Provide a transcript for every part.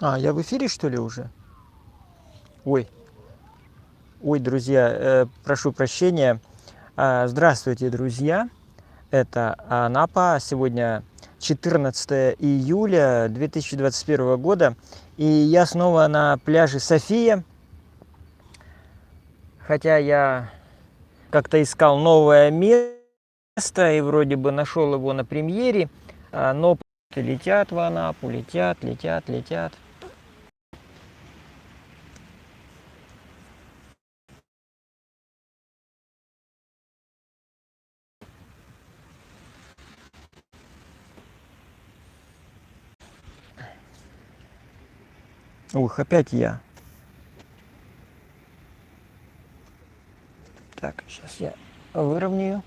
Я в эфире, что ли, уже? Ой, ой, друзья, прошу прощения. Здравствуйте, друзья. Это Анапа. Сегодня 14 июля 2021 года. И я снова на пляже София. Хотя я как-то искал новое место и вроде бы нашел его на премьере. Но летят в Анапу, летят, летят, летят. Ух, опять я. Так, сейчас я выровняю.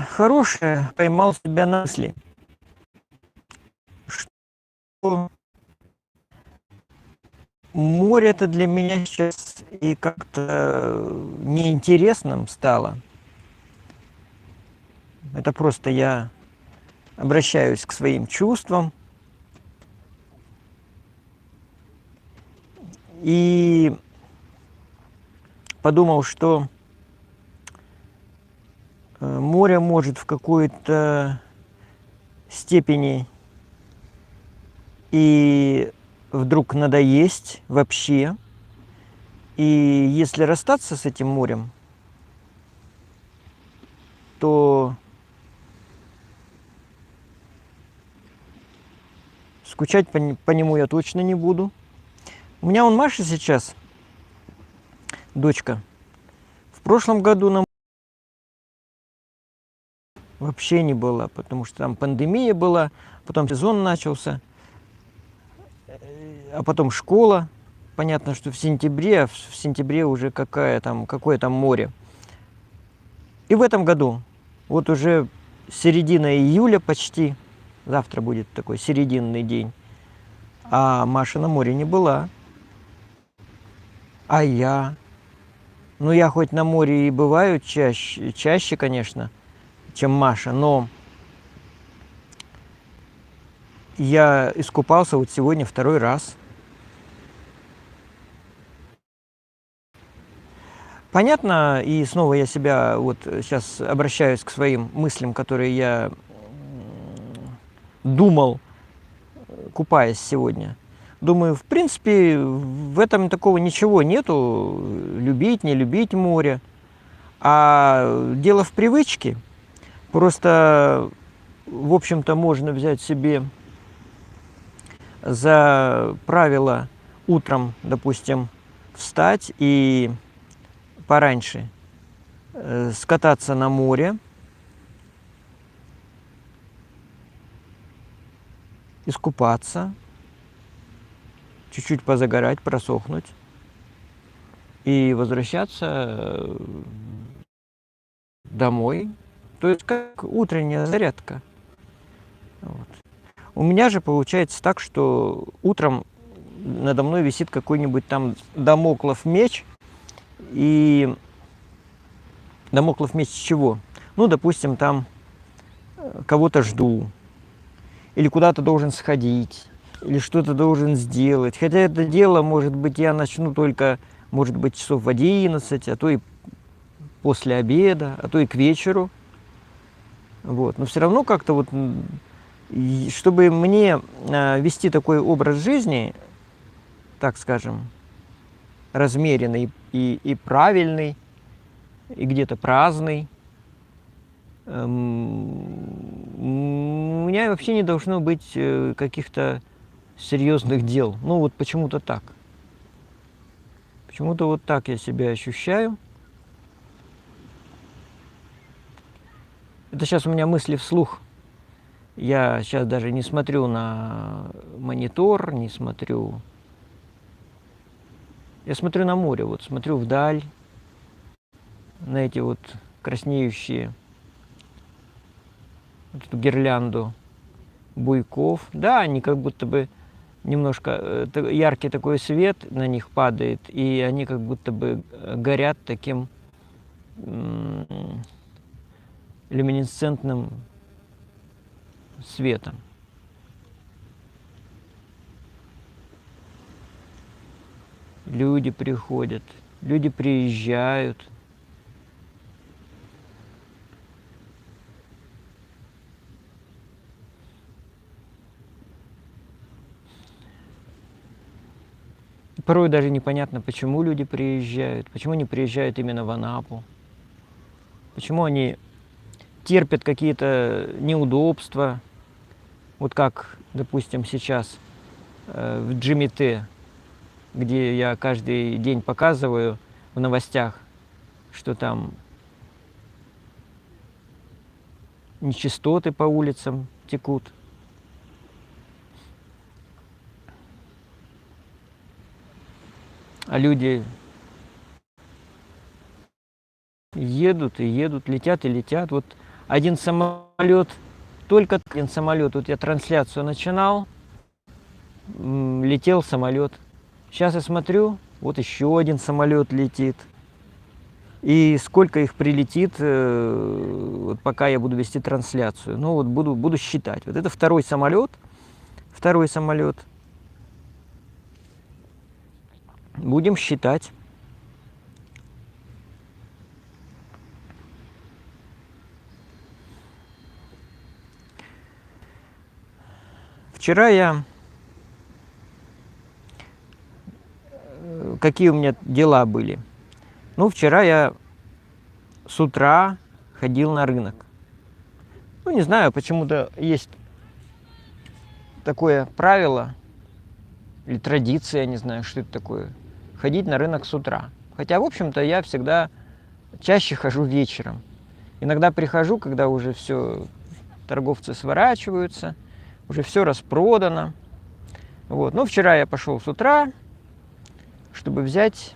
Хорошее, поймал себя на мысли, что море-то для меня сейчас и как-то неинтересным стало. Это просто я обращаюсь к своим чувствам и подумал, что море может в какой-то степени и вдруг надоесть вообще. И если расстаться с этим морем, то скучать по нему я точно не буду. У меня вон Маша сейчас, дочка, в прошлом году на вообще не была, потому что там пандемия была, потом сезон начался, а потом школа. Понятно, что в сентябре уже какое там море. И в этом году, вот уже середина июля почти, завтра будет такой серединный день, а Маша на море не была. А я? Ну, я хоть на море и бываю чаще, конечно, чем Маша, но я искупался вот сегодня второй раз. Понятно, и снова я себя вот сейчас обращаюсь к своим мыслям, которые я думал, купаясь сегодня. Думаю, в принципе, в этом такого ничего нету, любить, не любить море. А дело в привычке. Просто, в общем-то, можно взять себе за правило утром, допустим, встать и пораньше скататься на море, искупаться, чуть-чуть позагорать, просохнуть и возвращаться домой. То есть как утренняя зарядка. Вот. У меня же получается так, что утром надо мной висит какой-нибудь там дамоклов меч. И дамоклов меч с чего? Ну, допустим, там кого-то жду, или куда-то должен сходить, или что-то должен сделать. Хотя это дело, может быть, я начну только, может быть, часов в 11, а то и после обеда, а то и к вечеру. Вот. Но все равно как-то вот, чтобы мне вести такой образ жизни, так скажем, размеренный и правильный, и где-то праздный, У меня вообще не должно быть каких-то серьезных дел. Ну вот почему-то так. Почему-то вот так я себя ощущаю. Это сейчас у меня мысли вслух. Я сейчас даже не смотрю на монитор, не смотрю. Я смотрю на море, вот смотрю вдаль, на эти вот краснеющие, вот эту гирлянду буйков. Да, они как будто бы немножко яркий такой свет на них падает, и они как будто бы горят таким люминесцентным светом. Люди приходят, люди приезжают. Порой даже непонятно, почему люди приезжают, почему они приезжают именно в Анапу, почему они терпят какие-то неудобства, вот как, допустим, сейчас в Джимите, где я каждый день показываю в новостях, что там нечистоты по улицам текут. А люди едут и едут, летят и летят. Вот один самолет, только один самолет, вот я трансляцию начинал, летел самолет. Сейчас я смотрю, вот еще один самолет летит. И сколько их прилетит, вот пока я буду вести трансляцию. Ну вот буду считать. Вот это второй самолет. Будем считать. Вчера какие у меня дела были? Ну, вчера я с утра ходил на рынок. Ну, не знаю, почему-то есть такое правило или традиция, не знаю, что это такое, ходить на рынок с утра. Хотя, в общем-то, я всегда чаще хожу вечером. Иногда прихожу, когда уже все, торговцы сворачиваются, уже все распродано. Вот. Но вчера я пошел с утра, чтобы взять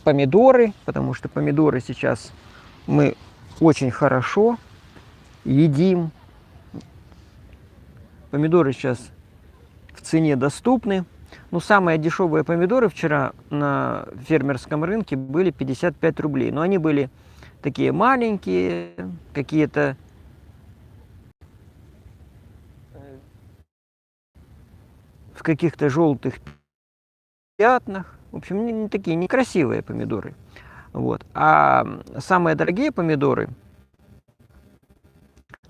помидоры, потому что помидоры сейчас мы очень хорошо едим. Помидоры сейчас в цене доступны. Ну, самые дешевые помидоры вчера на фермерском рынке были 55 рублей. Но они были такие маленькие, какие-то в каких-то желтых пятнах. В общем, не такие некрасивые помидоры. Вот. А самые дорогие помидоры,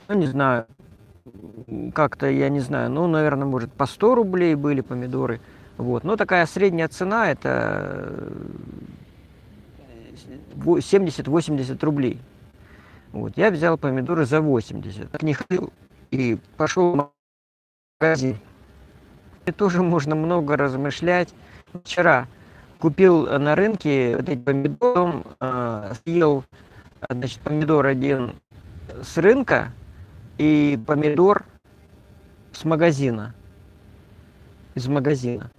ну, не знаю, как-то, я не знаю, ну, наверное, может, по 100 рублей были помидоры. Вот. Но такая средняя цена – это 70-80 рублей. Вот. Я взял помидоры за 80. Так не ходил и пошел в магазин. И тоже можно много размышлять. Вчера купил на рынке вот эти помидоры, съел, значит, помидор один с рынка и помидор с магазина, из магазина.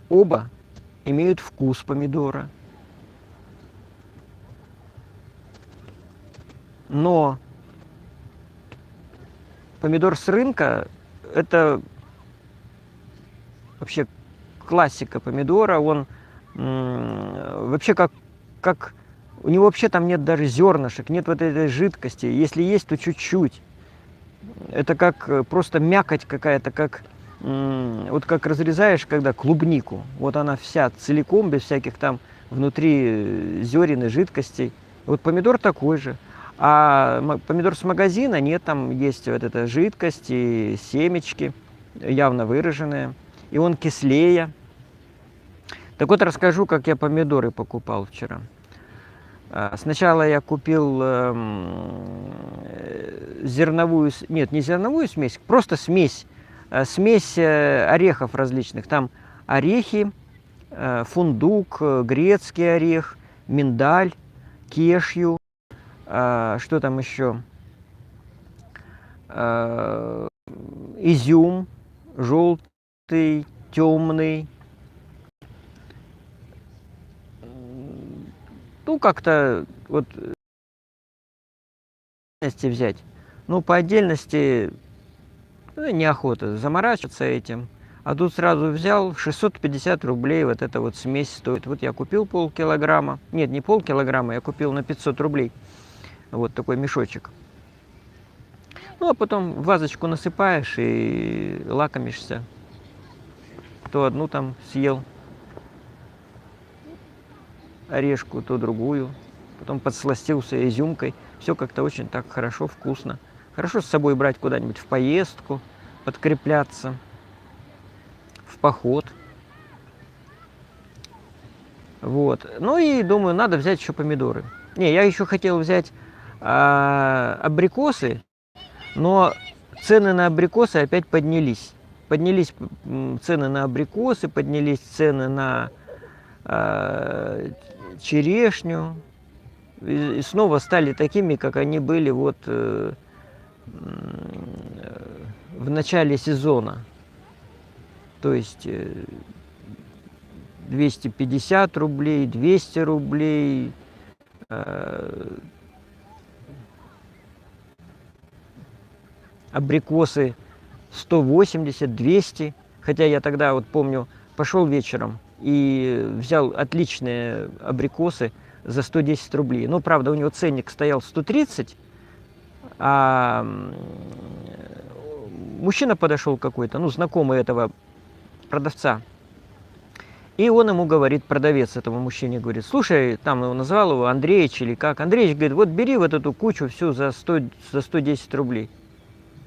Оба имеют вкус помидора. Но помидор с рынка – это вообще классика помидора. Он вообще как у него вообще там нет даже зернышек, нет вот этой жидкости. Если есть, то чуть-чуть. Это как просто мякоть какая-то, как вот как разрезаешь, когда клубнику. Вот она вся целиком, без всяких там внутри зерен и жидкостей. Вот помидор такой же. А помидор с магазина нет, там есть вот эта жидкость и семечки явно выраженные. И он кислее. Так вот расскажу, как я помидоры покупал вчера. Сначала я купил зерновую, нет, не зерновую смесь, просто смесь, смесь орехов различных. Там орехи, фундук, грецкий орех, миндаль, кешью, что там еще? Изюм, желтый, темный. Ну, как-то вот взять. Ну, по отдельности неохота заморачиваться этим. А тут сразу взял 650 рублей, вот эта вот смесь стоит. Вот я купил полкилограмма. Нет, не полкилограмма, я купил на 500 рублей. Вот такой мешочек. Ну, а потом в вазочку насыпаешь и лакомишься. То одну там съел орешку, то другую. Потом подсластился изюмкой. Все как-то очень так хорошо, вкусно. Хорошо с собой брать куда-нибудь в поездку, подкрепляться, в поход. Вот. Ну и думаю, надо взять еще помидоры. Не, я еще хотел взять абрикосы, но цены на абрикосы опять поднялись. Поднялись цены на абрикосы, поднялись цены на черешню. И снова стали такими, как они были вот в начале сезона. То есть 250 рублей, 200 рублей. Абрикосы 180, 200. Хотя я тогда, вот помню, пошел вечером и взял отличные абрикосы за 110 рублей. Ну, правда, у него ценник стоял 130, а мужчина подошел какой-то, ну, знакомый этого продавца. И он ему говорит, продавец этому мужчине говорит: слушай, там его назвал его Андреич или как. Андреич говорит: вот бери вот эту кучу всю за 110 рублей.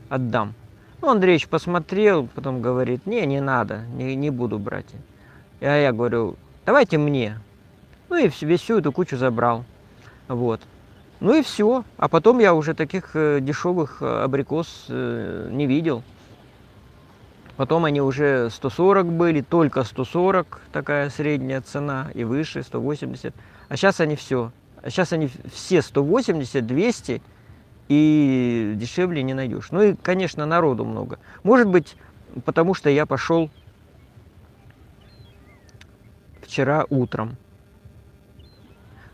Отдам. Ну, Андреич посмотрел, потом говорит: не надо, не буду брать. А я говорю: давайте мне. Ну и всю эту кучу забрал. Вот. Ну и все. А потом я уже таких дешевых абрикос не видел. Потом они уже 140 были, только 140 такая средняя цена, и выше 180. А сейчас они все. А сейчас они все 180, 200, и дешевле не найдешь. Ну и, конечно, народу много. Может быть, потому что я пошел вчера утром.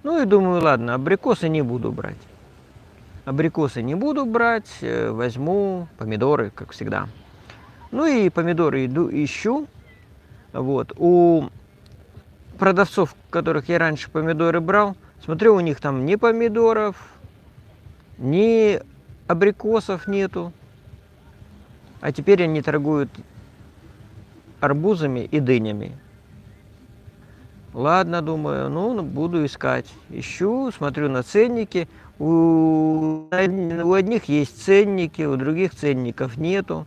Ну и думаю, ладно, абрикосы не буду брать. Абрикосы не буду брать, возьму помидоры, как всегда. Ну и помидоры ищу. Вот. У продавцов, у которых я раньше помидоры брал, смотрю, у них там ни помидоров, ни абрикосов нету. А теперь они торгуют арбузами и дынями. Ладно, думаю, ну, буду искать. Ищу, смотрю на ценники. У одних есть ценники, у других ценников нету.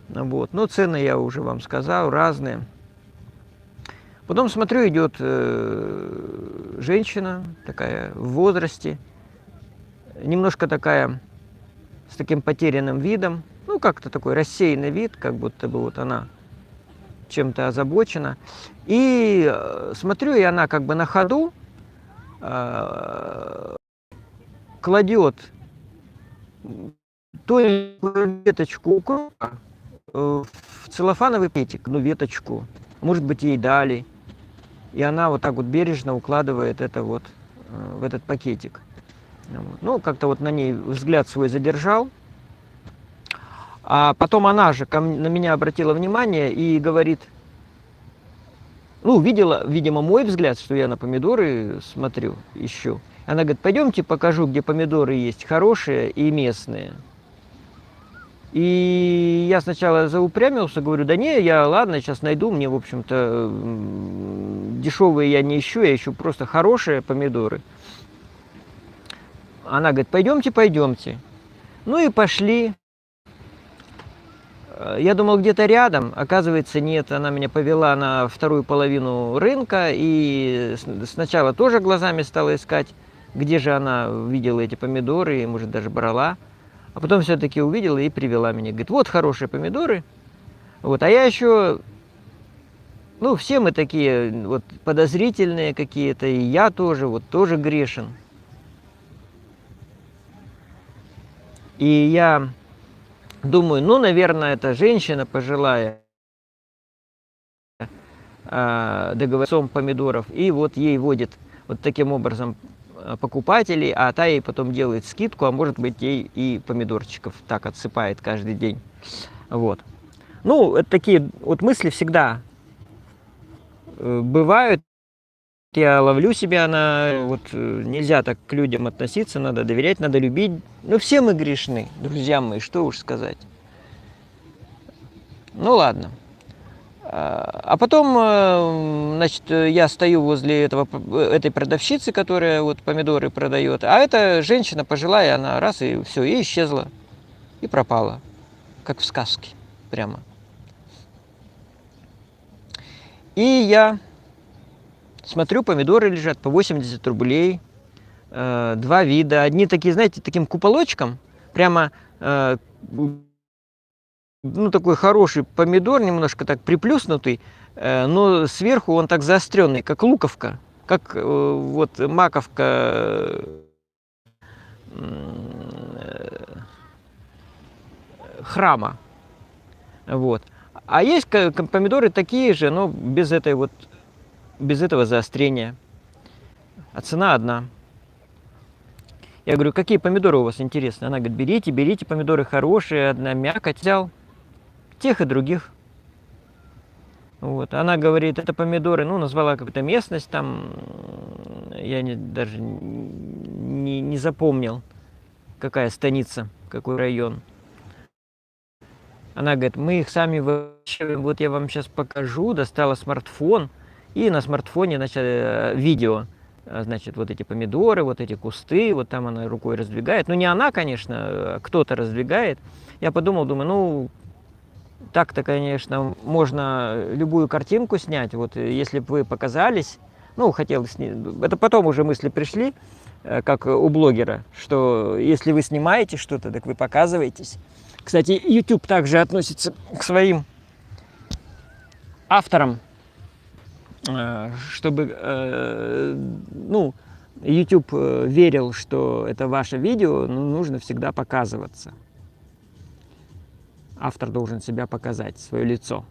Вот. Но цены я уже вам сказал, разные. Потом смотрю, идет женщина такая в возрасте, немножко такая с таким потерянным видом, ну как-то такой рассеянный вид, как будто бы вот она чем-то озабочена. И смотрю, и она как бы на ходу кладет то веточку укропа в целлофановый пакетик, ну веточку, может быть, ей дали. И она вот так вот бережно укладывает это вот в этот пакетик. Ну, как-то вот на ней взгляд свой задержал. А потом она же на меня обратила внимание и говорит, ну, видела, видимо, мой взгляд, что я на помидоры смотрю, ищу. Она говорит: пойдемте покажу, где помидоры есть хорошие и местные. И я сначала заупрямился, говорю: да не, я, ладно, сейчас найду, мне, в общем-то, дешевые я не ищу, я ищу просто хорошие помидоры. Она говорит: пойдемте, пойдемте. Ну и пошли. Я думал, где-то рядом, оказывается, нет, она меня повела на вторую половину рынка, и сначала тоже глазами стала искать где же она видела эти помидоры, и, может, даже брала. А потом все-таки увидела и привела меня. Говорит, вот хорошие помидоры. Вот, а я еще, ну, все мы такие вот подозрительные какие-то, и я тоже, вот тоже грешен. И я думаю, ну, наверное, это женщина пожилая, договорцом помидоров, и вот ей водит вот таким образом покупателей, а та ей потом делает скидку, а может быть ей и помидорчиков так отсыпает каждый день. Вот. Ну, это такие вот мысли всегда бывают. Я ловлю себя на вот нельзя так к людям относиться, надо доверять, надо любить. Ну, все мы грешны, друзья мои, что уж сказать. Ну, ладно. А потом, значит, я стою возле этой продавщицы, которая вот помидоры продает, а эта женщина пожилая, она раз и все, и исчезла, и пропала, как в сказке прямо. И я смотрю, помидоры лежат по 80 рублей, два вида, одни такие, знаете, таким куполочком, прямо ну, такой хороший помидор, немножко так приплюснутый, но сверху он так заостренный, как луковка, как вот маковка храма. Вот. А есть помидоры такие же, но без этого заострения. А цена одна. Я говорю, какие помидоры у вас интересные? Она говорит, берите, помидоры хорошие, одна мякоть. Взял тех и других. Вот. Она говорит, это помидоры, ну, назвала какую-то местность там, я даже не запомнил, какая станица, какой район. Она говорит, мы их сами выращиваем, вот я вам сейчас покажу, достала смартфон, и на смартфоне, значит, видео, значит, вот эти помидоры, вот эти кусты, вот там она рукой раздвигает. Ну, не она, конечно, а кто-то раздвигает. Я подумал, думаю, ну, так-то, конечно, можно любую картинку снять. Вот если бы вы показались, ну, хотелось... Это потом уже мысли пришли, как у блогера, что если вы снимаете что-то, так вы показываетесь. Кстати, YouTube также относится к своим авторам, чтобы, ну, YouTube верил, что это ваше видео, но нужно всегда показываться. Автор должен себя показать, свое лицо.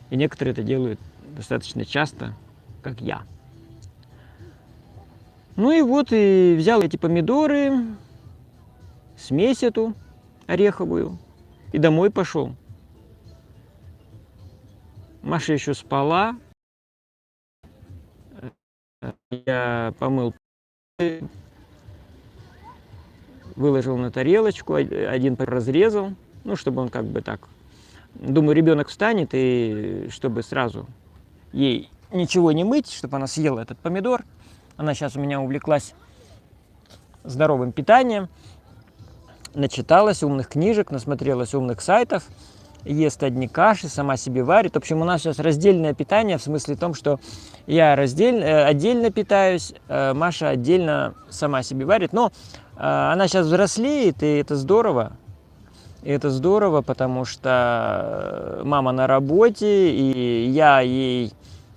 И некоторые это делают достаточно часто, как я. Ну и вот, и взял эти помидоры, смесь эту ореховую, и домой пошел. Маша еще спала. Я помыл, выложил на тарелочку, один разрезал, ну, чтобы он как бы так... Думаю, ребенок встанет, и чтобы сразу ей ничего не мыть, чтобы она съела этот помидор. Она сейчас у меня увлеклась здоровым питанием, начиталась умных книжек, насмотрелась умных сайтов, ест одни каши, сама себе варит. В общем, у нас сейчас раздельное питание, в смысле том, что я отдельно питаюсь, Маша отдельно сама себе варит. Но она сейчас взрослеет, и это здорово. И это здорово, потому что мама на работе, и я ей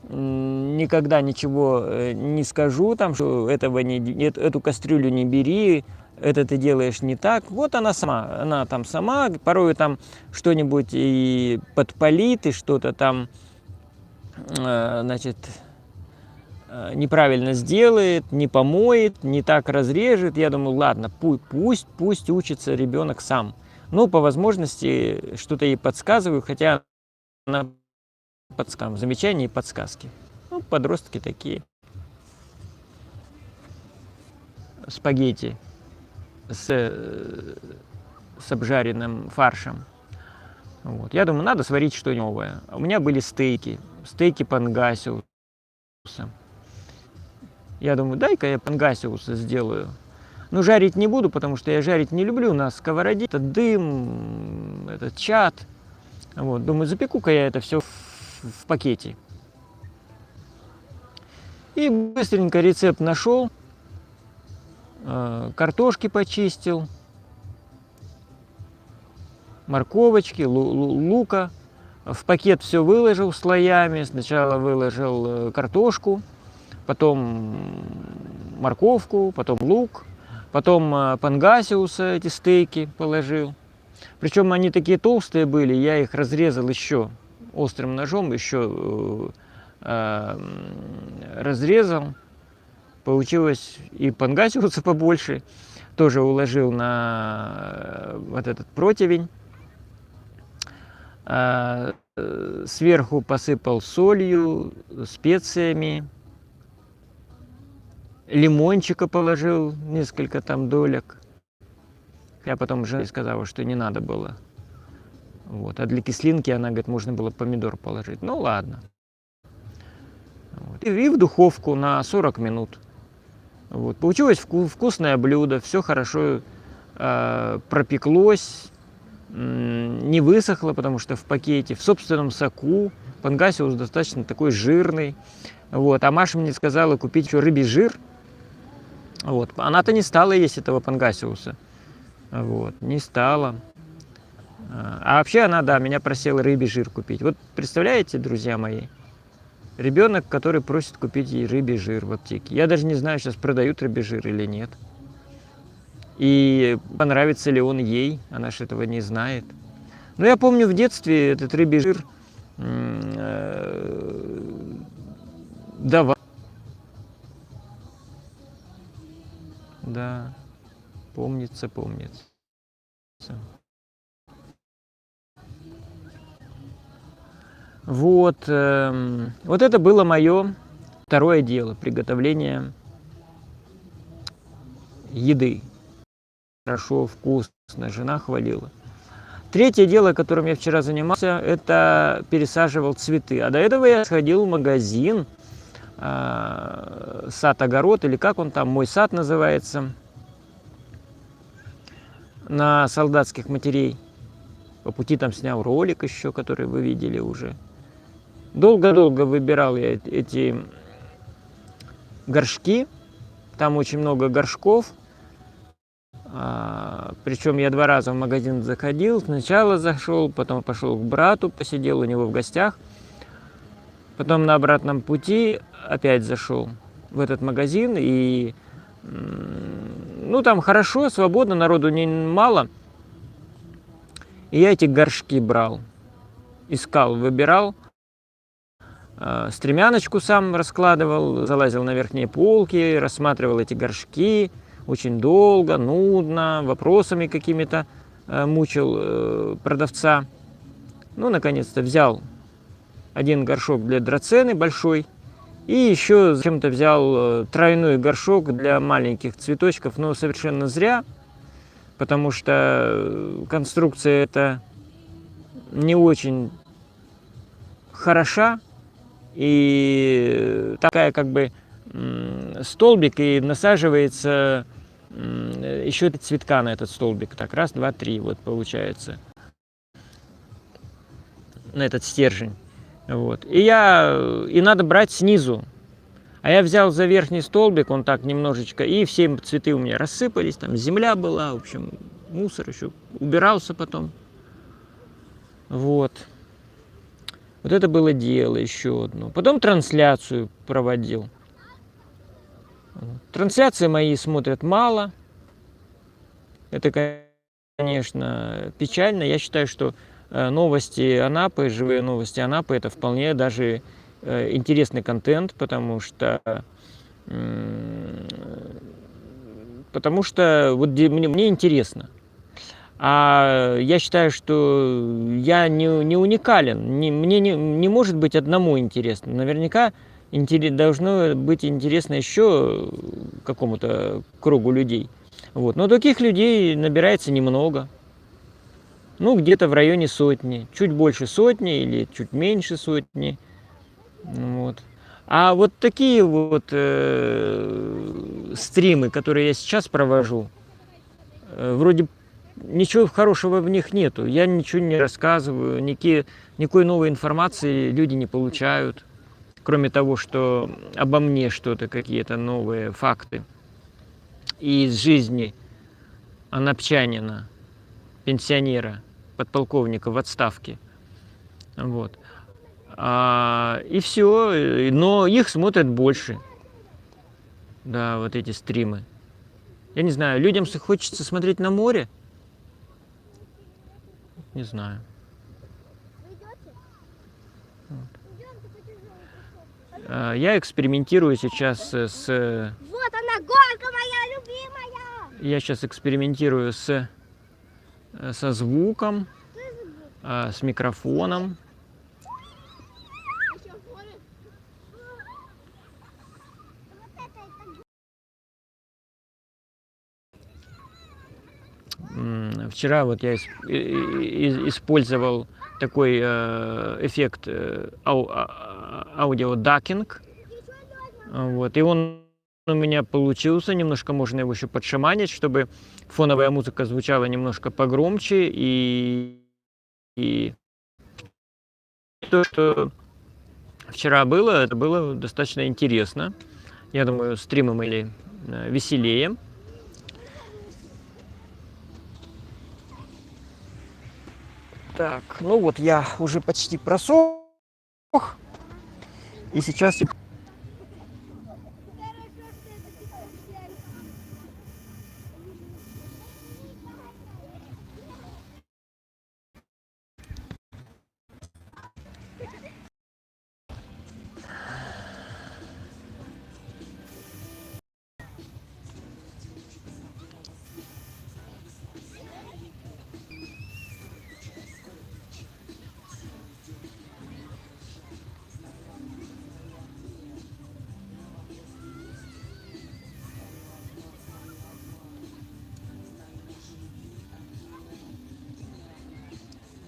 никогда ничего не скажу, там, что эту кастрюлю не бери, это ты делаешь не так. Вот она сама, она там сама, порой там что-нибудь и подпалит, и что-то там, значит, неправильно сделает, не помоет, не так разрежет. Я думаю, ладно, пусть учится ребенок сам. Ну, по возможности что-то ей подсказываю, хотя она подсказывает, замечания и подсказки. Ну, подростки такие. Спагетти с обжаренным фаршем. Вот. Я думаю, надо сварить что-нибудь новое. У меня были стейки пангасиуса. Я думаю, дай-ка я пангасиуса сделаю. Но жарить не буду, потому что я жарить не люблю. На сковороде это дым, этот чад. Вот. Думаю, запеку-ка я это все в пакете. И быстренько рецепт нашел. картошки почистил, морковочки, лука. В пакет все выложил слоями. Сначала выложил картошку, потом морковку, потом лук, потом пангасиуса, эти стейки положил. Причем они такие толстые были, я их разрезал еще острым ножом, еще разрезал. Получилось и пангасиуса побольше. Тоже уложил на вот этот противень. Сверху посыпал солью, специями. Лимончика положил, несколько там долек. Я потом жене сказала, что не надо было. Вот. А для кислинки она говорит, можно было помидор положить. Ну ладно. Вот. И в духовку на 40 минут. Вот. Получилось вкусное блюдо, все хорошо пропеклось, не высохло, потому что в пакете, в собственном соку. Пангасиус достаточно такой жирный. Вот. А Маша мне сказала купить еще рыбий жир. Вот. Она-то не стала есть этого пангасиуса. Вот. Не стала. А вообще она, да, меня просила рыбий жир купить. Вот представляете, друзья мои, ребенок, который просит купить ей рыбий жир в аптеке. Я даже не знаю, сейчас продают рыбий жир или нет. И понравится ли он ей, она же этого не знает. Но я помню в детстве этот рыбий жир давал. Да, помнится. Вот, вот это было мое второе дело, приготовление еды. Хорошо, вкусно, жена хвалила. Третье дело, которым я вчера занимался, это пересаживал цветы. А до этого я сходил в магазин, сад-огород, или как он там, мой сад называется, на Солдатских матерей. По пути там снял ролик еще, который вы видели уже. Долго-долго выбирал я эти горшки. Там очень много горшков. Причем я 2 раза в магазин заходил. Сначала зашел, потом пошел к брату, посидел у него в гостях. Потом на обратном пути опять зашел в этот магазин. И ну там хорошо, свободно, народу мало. И я эти горшки брал. Искал, выбирал. Стремяночку сам раскладывал, залазил на верхние полки, рассматривал эти горшки. Очень долго, нудно, вопросами какими-то мучил продавца. Ну, наконец-то взял один горшок для драцены большой. И еще зачем-то взял тройной горшок для маленьких цветочков. Но совершенно зря, потому что конструкция эта не очень хороша. И такая как бы столбик, и насаживается еще цветка на этот столбик. Так, 1, 2, 3, вот получается. На этот стержень. Вот. И надо брать снизу. А я взял за верхний столбик, он так немножечко, и все цветы у меня рассыпались, там земля была, в общем, мусор еще, убирался потом. Вот. Вот это было дело еще одно. Потом трансляцию проводил. Трансляции мои смотрят мало. Это, конечно, печально. Я считаю, что новости Анапы, живые новости Анапы, это вполне даже интересный контент, потому что вот мне интересно. А я считаю, что я не уникален. Мне не может быть одному интересно. Наверняка должно быть интересно еще какому-то кругу людей. Вот. Но таких людей набирается немного. Ну, где-то в районе 100. Чуть больше 100 или чуть меньше 100. Вот. А вот такие вот стримы, которые я сейчас провожу, вроде ничего хорошего в них нету. Я ничего не рассказываю, никакой новой информации люди не получают, кроме того, что обо мне что-то, какие-то новые факты. из жизни анапчанина, пенсионера, подполковника в отставке. Вот. И все, но их смотрят больше. Да, вот эти стримы. Я не знаю, людям хочется смотреть на море? Не знаю. Я экспериментирую сейчас с... Вот она, горка моя любимая! Я сейчас экспериментирую со звуком, с микрофоном. Вчера вот я использовал такой эффект аудиодакинг. Вот, и он у меня получился. Немножко можно его еще подшаманить, чтобы фоновая музыка звучала немножко погромче. И то, что вчера было, это было достаточно интересно. Я думаю, стримы были веселее. Так, ну вот я уже почти просох. И сейчас...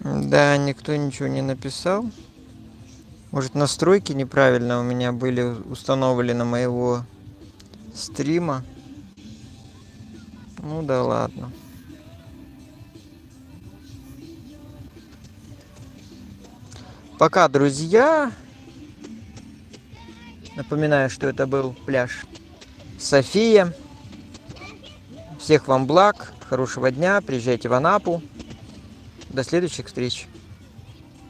Да, никто ничего не написал. Может, настройки неправильно у меня были установлены моего стрима. Ну да ладно. Пока, друзья. Напоминаю, что это был пляж София. Всех вам благ, хорошего дня, приезжайте в Анапу. До следующих встреч.